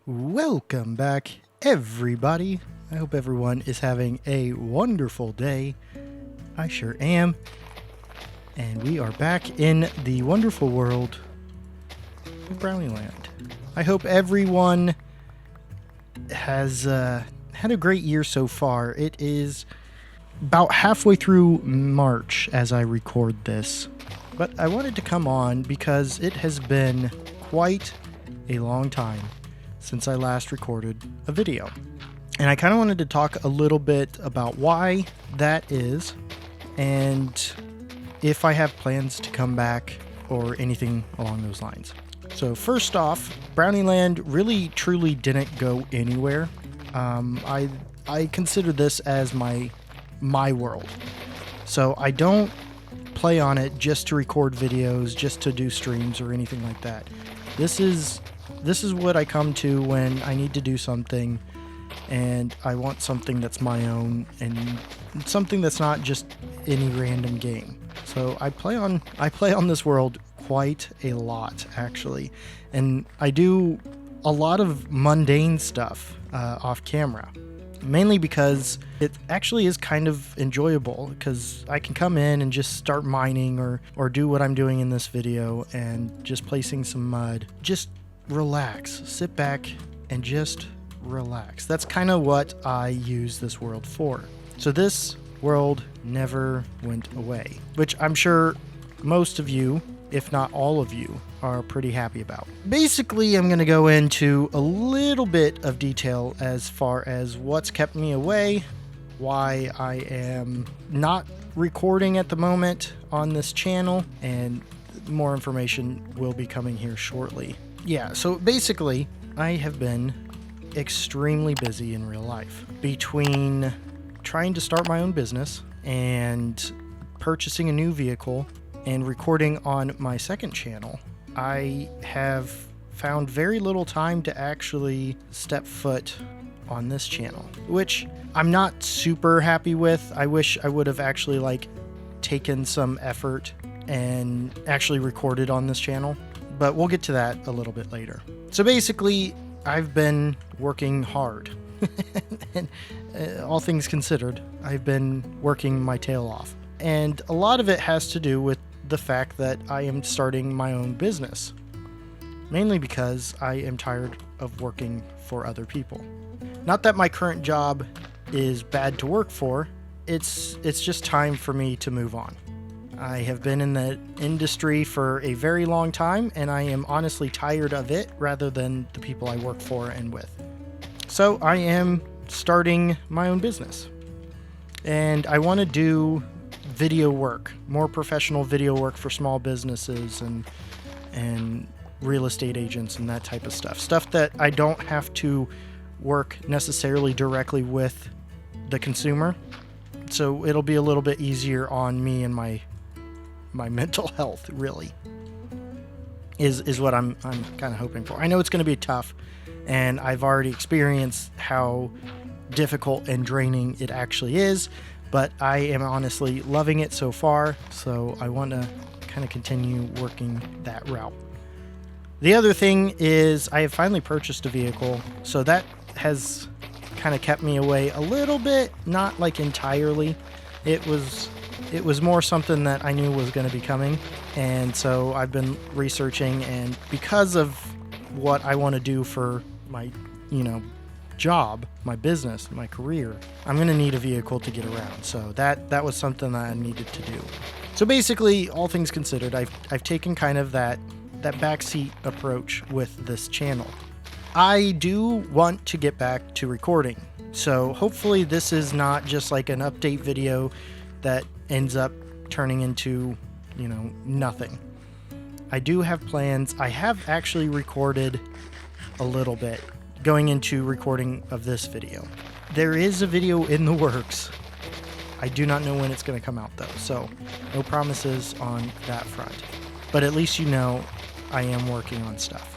Welcome back, everybody. I hope everyone is having a wonderful day. I sure am. And we are back in the wonderful world of Brownieland. I hope everyone has had a great year so far. It is about halfway through March as I record this. But I wanted to come on because it has been quite a long time since I last recorded a video. And I kind of wanted to talk a little bit about why that is and if I have plans to come back or anything along those lines. So first off, Brownieland really truly didn't go anywhere. I consider this as my world. So I don't play on it just to record videos, just to do streams or anything like that. This is what I come to when I need to do something and I want something that's my own and something that's not just any random game. So I play on this world quite a lot, actually. And I do a lot of mundane stuff off camera. Mainly because it actually is kind of enjoyable, because I can come in and just start mining or do what I'm doing in this video and just placing some mud. Just relax, sit back and just relax. That's kind of what I use this world for. So this world never went away, which I'm sure most of you, if not all of you, are pretty happy about. Basically, I'm going to go into a little bit of detail as far as what's kept me away, why I am not recording at the moment on this channel, and more information will be coming here shortly. Yeah, so basically, I have been extremely busy in real life. Between trying to start my own business and purchasing a new vehicle and recording on my second channel, I have found very little time to actually step foot on this channel, which I'm not super happy with. I wish I would have actually taken some effort and actually recorded on this channel, but we'll get to that a little bit later. So basically, I've been working hard. And all things considered, I've been working my tail off. And a lot of it has to do with the fact that I am starting my own business, mainly because I am tired of working for other people. Not that my current job is bad to work for, it's just time for me to move on. I have been in the industry for a very long time, and I am honestly tired of it rather than the people I work for and with. So I am starting my own business, and I want to do video work, more professional video work for small businesses and real estate agents and that type of stuff that I don't have to work necessarily directly with the consumer, so it'll be a little bit easier on me and my mental health, really, is what I'm kind of hoping for. I know it's going to be tough, and I've already experienced how difficult and draining it actually is, but I am honestly loving it so far, so I want to kind of continue working that route. The other thing is I have finally purchased a vehicle, so that has kind of kept me away a little bit, not like entirely. It was more something that I knew was going to be coming, and so I've been researching, and because of what I want to do for my, job, my business, my career, I'm going to need a vehicle to get around. So that was something that I needed to do. So basically, all things considered, I've taken kind of that backseat approach with this channel. I do want to get back to recording. So hopefully this is not just like an update video that ends up turning into, nothing. I do have plans. I have actually recorded a little bit going into recording of this video. There is a video in the works. I do not know when it's going to come out though, so no promises on that front. But at least I am working on stuff.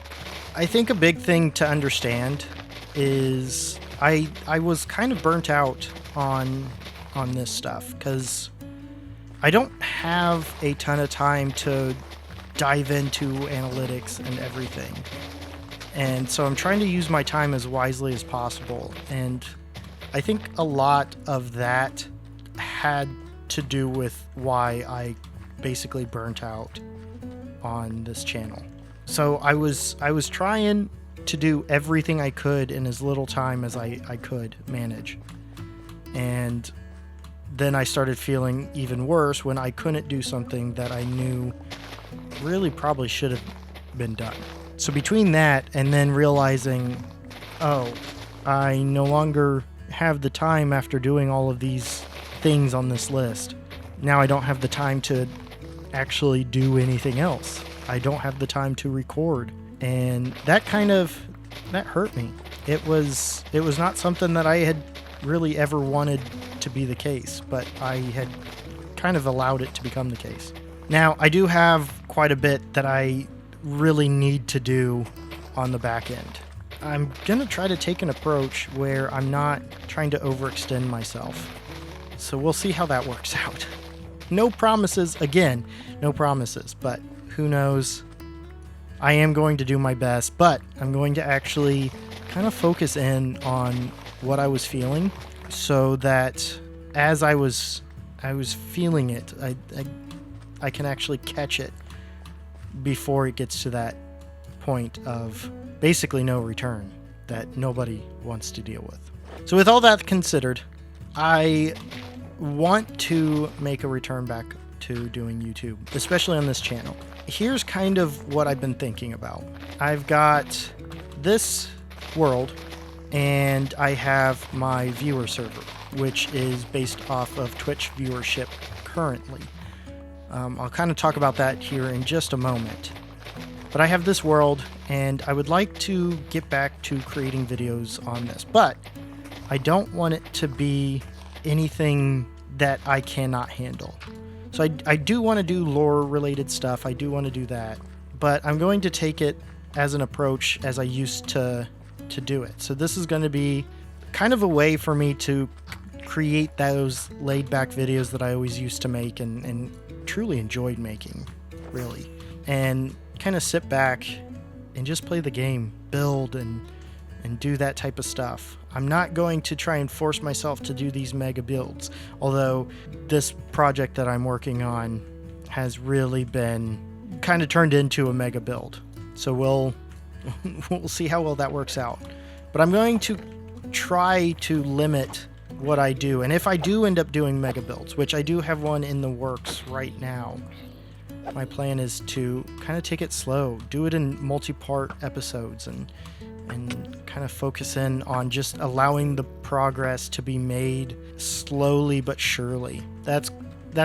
I think a big thing to understand is I was kind of burnt out on this stuff because I don't have a ton of time to dive into analytics and everything. And so I'm trying to use my time as wisely as possible. And I think a lot of that had to do with why I basically burnt out on this channel. So I was trying to do everything I could in as little time as I could manage. And then I started feeling even worse when I couldn't do something that I knew really probably should have been done. So between that and then realizing, oh, I no longer have the time after doing all of these things on this list. Now I don't have the time to actually do anything else. I don't have the time to record. And that hurt me. It was not something that I had really ever wanted to be the case, but I had kind of allowed it to become the case. Now, I do have quite a bit that I really need to do on the back end. I'm going to try to take an approach where I'm not trying to overextend myself. So we'll see how that works out. No promises, again, no promises, but who knows? I am going to do my best, but I'm going to actually kind of focus in on what I was feeling so that as I was feeling it, I can actually catch it before it gets to that point of basically no return that nobody wants to deal with. So with all that considered, I want to make a return back to doing YouTube, especially on this channel. Here's kind of what I've been thinking about. I've got this world and I have my viewer server, which is based off of Twitch viewership currently. I'll kind of talk about that here in just a moment. But I have this world and I would like to get back to creating videos on this, but I don't want it to be anything that I cannot handle. So I do want to do lore related stuff. I do want to do that, but I'm going to take it as an approach as I used to do it. So this is going to be kind of a way for me to create those laid back videos that I always used to make and truly enjoyed making, really. And kind of sit back and just play the game, build and do that type of stuff. I'm not going to try and force myself to do these mega builds, although this project that I'm working on has really been kind of turned into a mega build. So we'll see how well that works out. But I'm going to try to limit what I do. And if I do end up doing mega builds, which I do have one in the works right now, my plan is to kind of take it slow, do it in multi-part episodes and kind of focus in on just allowing the progress to be made slowly but surely. That's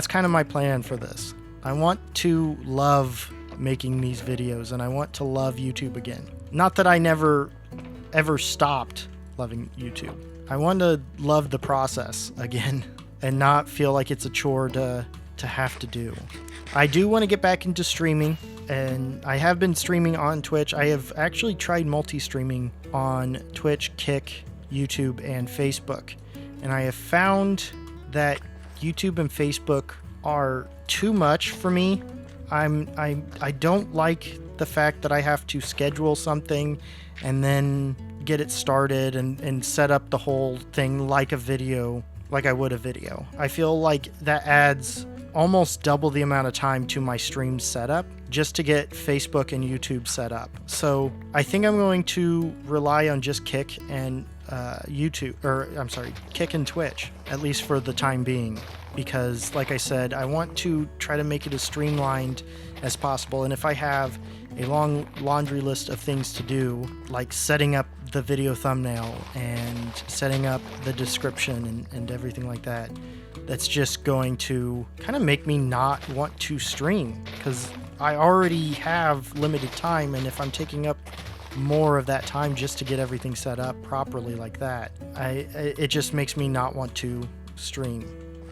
kind of my plan for this. I want to love making these videos and I want to love YouTube again. Not that I never ever stopped loving YouTube. I want to love the process again and not feel like it's a chore to have to do. I do want to get back into streaming, and I have been streaming on Twitch. I have actually tried multi-streaming on Twitch, Kick, YouTube, and Facebook, and I have found that YouTube and Facebook are too much for me. I don't like the fact that I have to schedule something and then get it started and set up the whole thing like a video, like I would a video. I feel like that adds almost double the amount of time to my stream setup just to get Facebook and YouTube set up. So I think I'm going to rely on just Kick and Kick and Twitch, at least for the time being, because like I said, I want to try to make it as streamlined as possible. And if I have a long laundry list of things to do, like setting up the video thumbnail and setting up the description and everything like that, that's just going to kind of make me not want to stream, because I already have limited time, and if I'm taking up more of that time just to get everything set up properly like that, it just makes me not want to stream,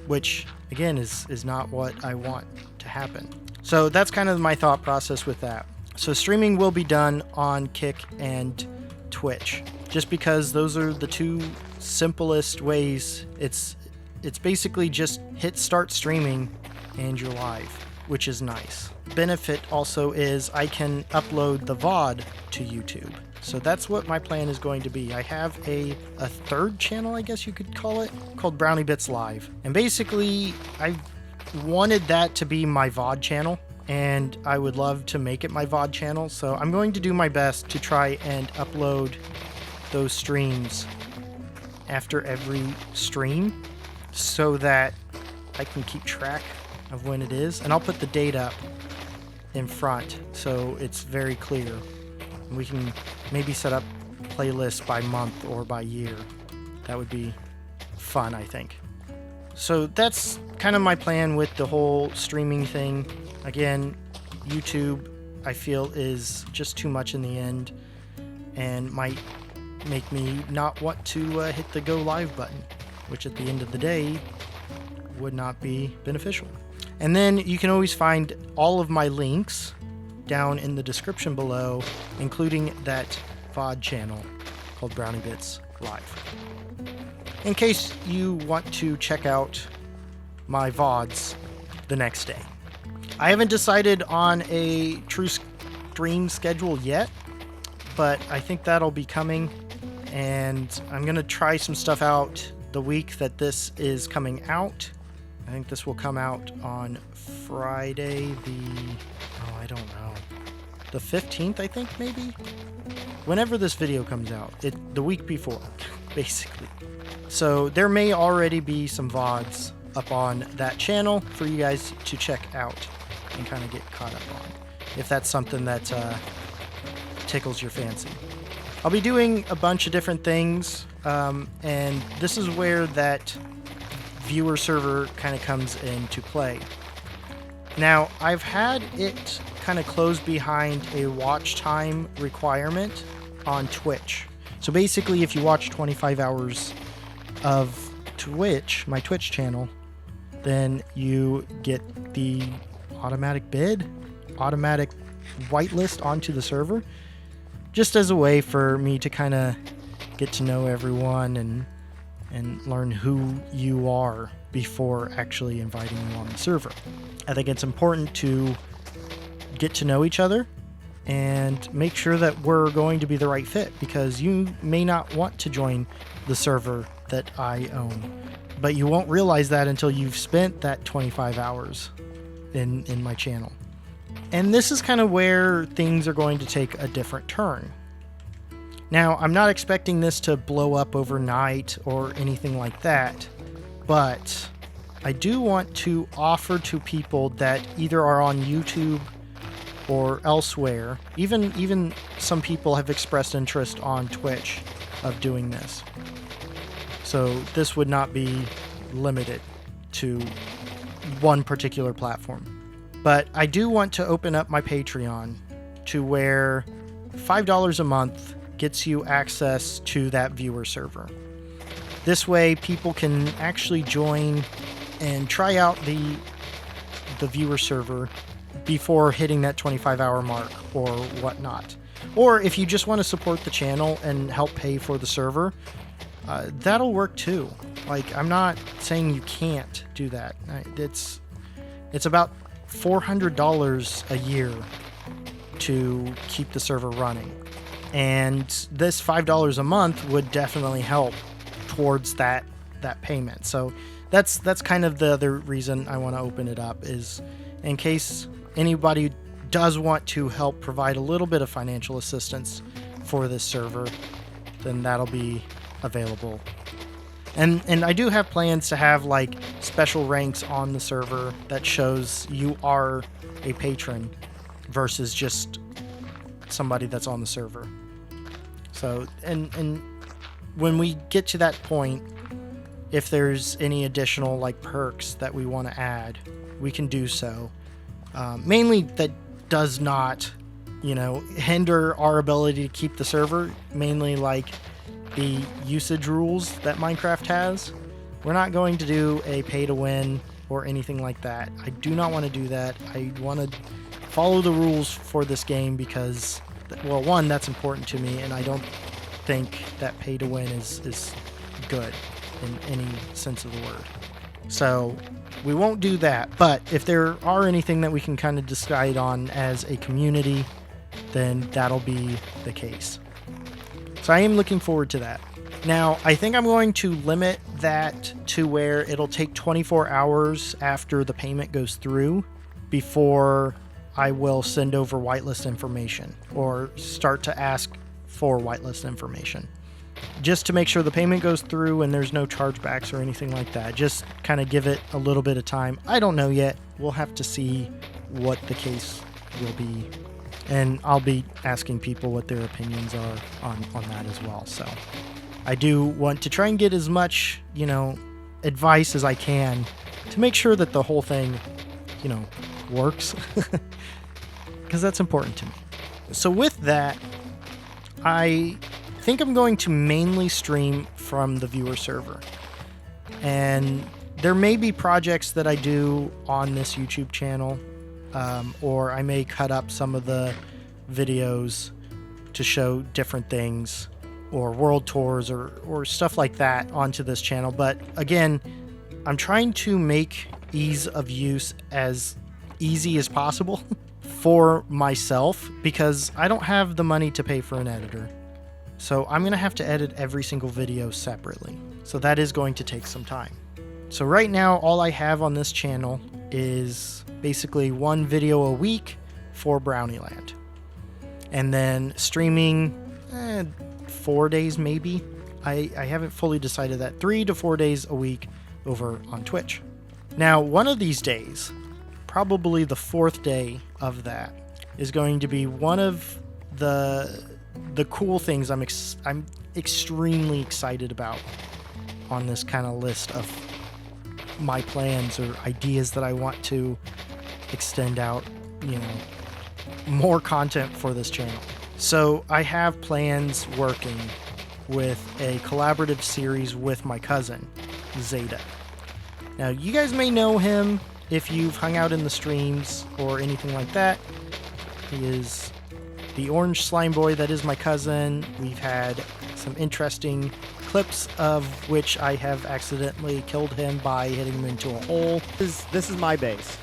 which again is not what I want to happen. So that's kind of my thought process with that. So streaming will be done on Kick and Twitch, just because those are the two simplest ways. It's basically just hit start streaming and you're live, which is nice. Benefit also is I can upload the VOD to YouTube. So that's what my plan is going to be. I have a third channel, I guess you could call it, called BrownieBits Live. And basically, I wanted that to be my VOD channel, and I would love to make it my VOD channel. So I'm going to do my best to try and upload those streams after every stream so that I can keep track of when it is. And I'll put the date up in front so it's very clear. We can maybe set up playlists by month or by year. That would be fun, I think. So that's kind of my plan with the whole streaming thing. Again, YouTube, I feel, is just too much in the end and might make me not want to hit the go live button, which at the end of the day would not be beneficial. And then you can always find all of my links down in the description below, including that VOD channel called BrownieBits Live, in case you want to check out my VODs the next day. I haven't decided on a true stream schedule yet, but I think that'll be coming, and I'm gonna try some stuff out the week that this is coming out. I think this will come out on Friday I don't know, the 15th, I think, maybe? Whenever this video comes out, the week before, basically. So there may already be some VODs up on that channel for you guys to check out and kind of get caught up on, if that's something that tickles your fancy. I'll be doing a bunch of different things, and this is where that viewer server kind of comes into play. Now, I've had it kind of closed behind a watch time requirement on Twitch. So basically, if you watch 25 hours of Twitch, my Twitch channel, then you get the automatic whitelist onto the server, just as a way for me to kind of get to know everyone and learn who you are before actually inviting you on the server. I think it's important to get to know each other and make sure that we're going to be the right fit, because you may not want to join the server that I own, but you won't realize that until you've spent that 25 hours in my channel. And this is kind of where things are going to take a different turn. Now, I'm not expecting this to blow up overnight or anything like that, but I do want to offer to people that either are on YouTube or elsewhere, even some people have expressed interest on Twitch of doing this. So this would not be limited to one particular platform. But I do want to open up my Patreon to where $5 a month gets you access to that viewer server. This way people can actually join and try out the viewer server before hitting that 25-hour mark or whatnot. Or if you just want to support the channel and help pay for the server, that'll work too. Like, I'm not saying you can't do that. It's about $400 a year to keep the server running. And this $5 a month would definitely help towards that payment. So that's kind of the other reason I want to open it up, is in case anybody does want to help provide a little bit of financial assistance for this server, then that'll be available. And I do have plans to have like special ranks on the server that shows you are a patron versus just somebody that's on the server. So, and when we get to that point, if there's any additional like perks that we want to add, we can do so. Mainly that does not, hinder our ability to keep the server. Mainly like the usage rules that Minecraft has. We're not going to do a pay to win or anything like that. I do not want to do that. I want to follow the rules for this game because, well, one, that's important to me, and I don't think that pay to win is good in any sense of the word. So we won't do that, but if there are anything that we can kind of decide on as a community, then that'll be the case. So I am looking forward to that. Now, I think I'm going to limit that to where it'll take 24 hours after the payment goes through before I will send over whitelist information or start to ask for whitelist information. Just to make sure the payment goes through and there's no chargebacks or anything like that. Just kind of give it a little bit of time. I don't know yet. We'll have to see what the case will be. And I'll be asking people what their opinions are on that as well. So I do want to try and get as much, advice as I can to make sure that the whole thing, works. Because that's important to me. So with that, I think I'm going to mainly stream from the viewer server. And there may be projects that I do on this YouTube channel, or I may cut up some of the videos to show different things, or world tours or stuff like that onto this channel. But again, I'm trying to make ease of use as easy as possible for myself, because I don't have the money to pay for an editor. So I'm going to have to edit every single video separately. So that is going to take some time. So right now, all I have on this channel is basically one video a week for Brownieland. And then streaming 4 days maybe. I haven't fully decided that. 3 to 4 days a week over on Twitch. Now, one of these days, probably the 4th day of that, is going to be one of the cool things I'm extremely excited about on this kind of list of my plans or ideas that I want to extend out, more content for this channel. So I have plans working with a collaborative series with my cousin, Zeta. Now, you guys may know him if you've hung out in the streams or anything like that. He is the orange slime boy that is my cousin. We've had some interesting clips of which I have accidentally killed him by hitting him into a hole. This is my base.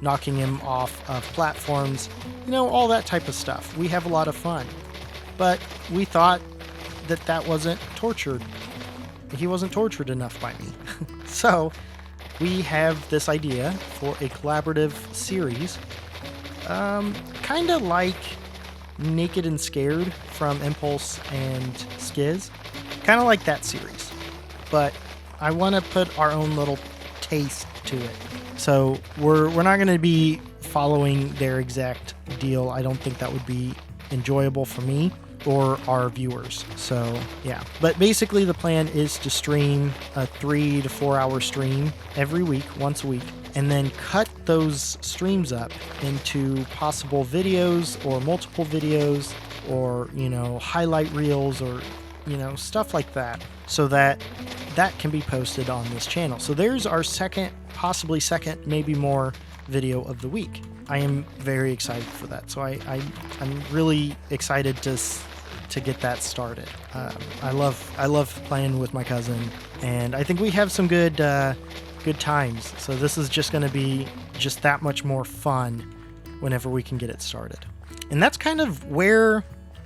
Knocking him off of platforms, all that type of stuff. We have a lot of fun. But we thought that wasn't tortured. He wasn't tortured enough by me. So we have this idea for a collaborative series, kind of like Naked and Scared from Impulse and Skiz. Kind of like that series. But I want to put our own little taste to it. So we're not going to be following their exact deal. I don't think that would be enjoyable for me or our viewers. So yeah, but basically the plan is to stream a 3 to 4 hour stream every week, once a week, and then cut those streams up into possible videos or multiple videos or, highlight reels or, stuff like that, so that can be posted on this channel. So there's our possibly second, maybe more video of the week. I am very excited for that. So I'm really excited to get that started. I love playing with my cousin, and I think we have some good times. So this is just going to be just that much more fun whenever we can get it started. And that's kind of where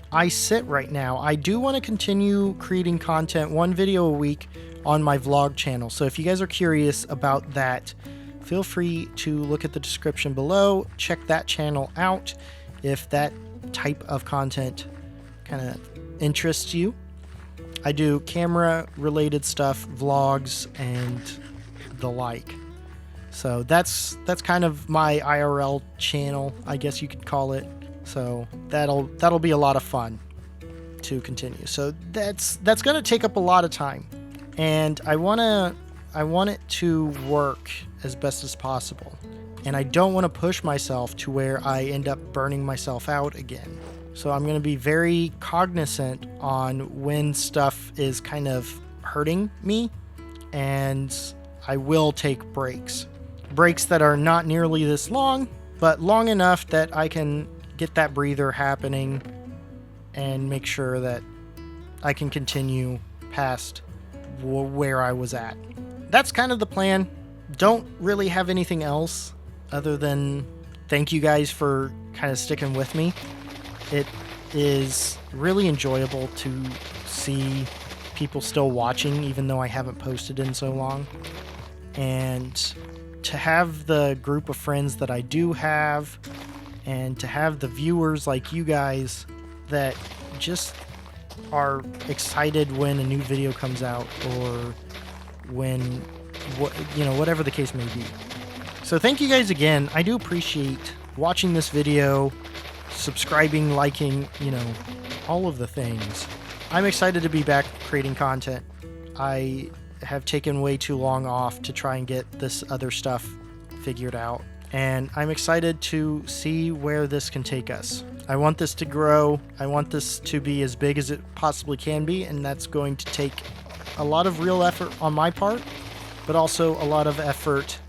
I sit right now. I do want to continue creating content, one video a week on my vlog channel. So if you guys are curious about that, feel free to look at the description below. Check that channel out if that type of content kind of interests you. I do camera related stuff, vlogs, and the like. So that's kind of my IRL channel, I guess you could call it. So that'll be a lot of fun to continue. So that's going to take up a lot of time, and I want it to work as best as possible. And I don't want to push myself to where I end up burning myself out again. So I'm going to be very cognizant on when stuff is kind of hurting me, and I will take breaks. Breaks that are not nearly this long, but long enough that I can get that breather happening and make sure that I can continue past where I was at. That's kind of the plan. don't really have anything else other than thank you guys for kind of sticking with me. It is really enjoyable to see people still watching, even though I haven't posted in so long. And to have the group of friends that I do have, and to have the viewers like you guys that just are excited when a new video comes out, or when, whatever the case may be. So thank you guys again. I do appreciate watching this video, subscribing, liking, all of the things. I'm excited to be back creating content. I have taken way too long off to try and get this other stuff figured out, and I'm excited to see where this can take us. I want this to grow. I want this to be as big as it possibly can be, and that's going to take a lot of real effort on my part, but also a lot of effort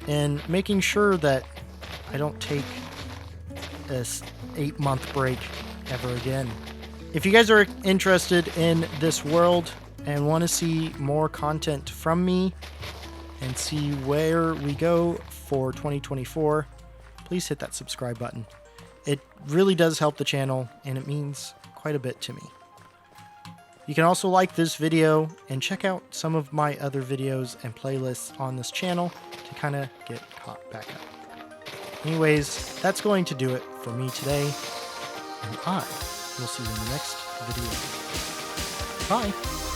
in making sure that I don't take this 8-month break ever again. If you guys are interested in this world and want to see more content from me and see where we go for 2024, please hit that subscribe button. It really does help the channel, and it means quite a bit to me. You can also like this video and check out some of my other videos and playlists on this channel to kind of get caught back up. Anyways, that's going to do it for me today, and I will see you in the next video. Bye!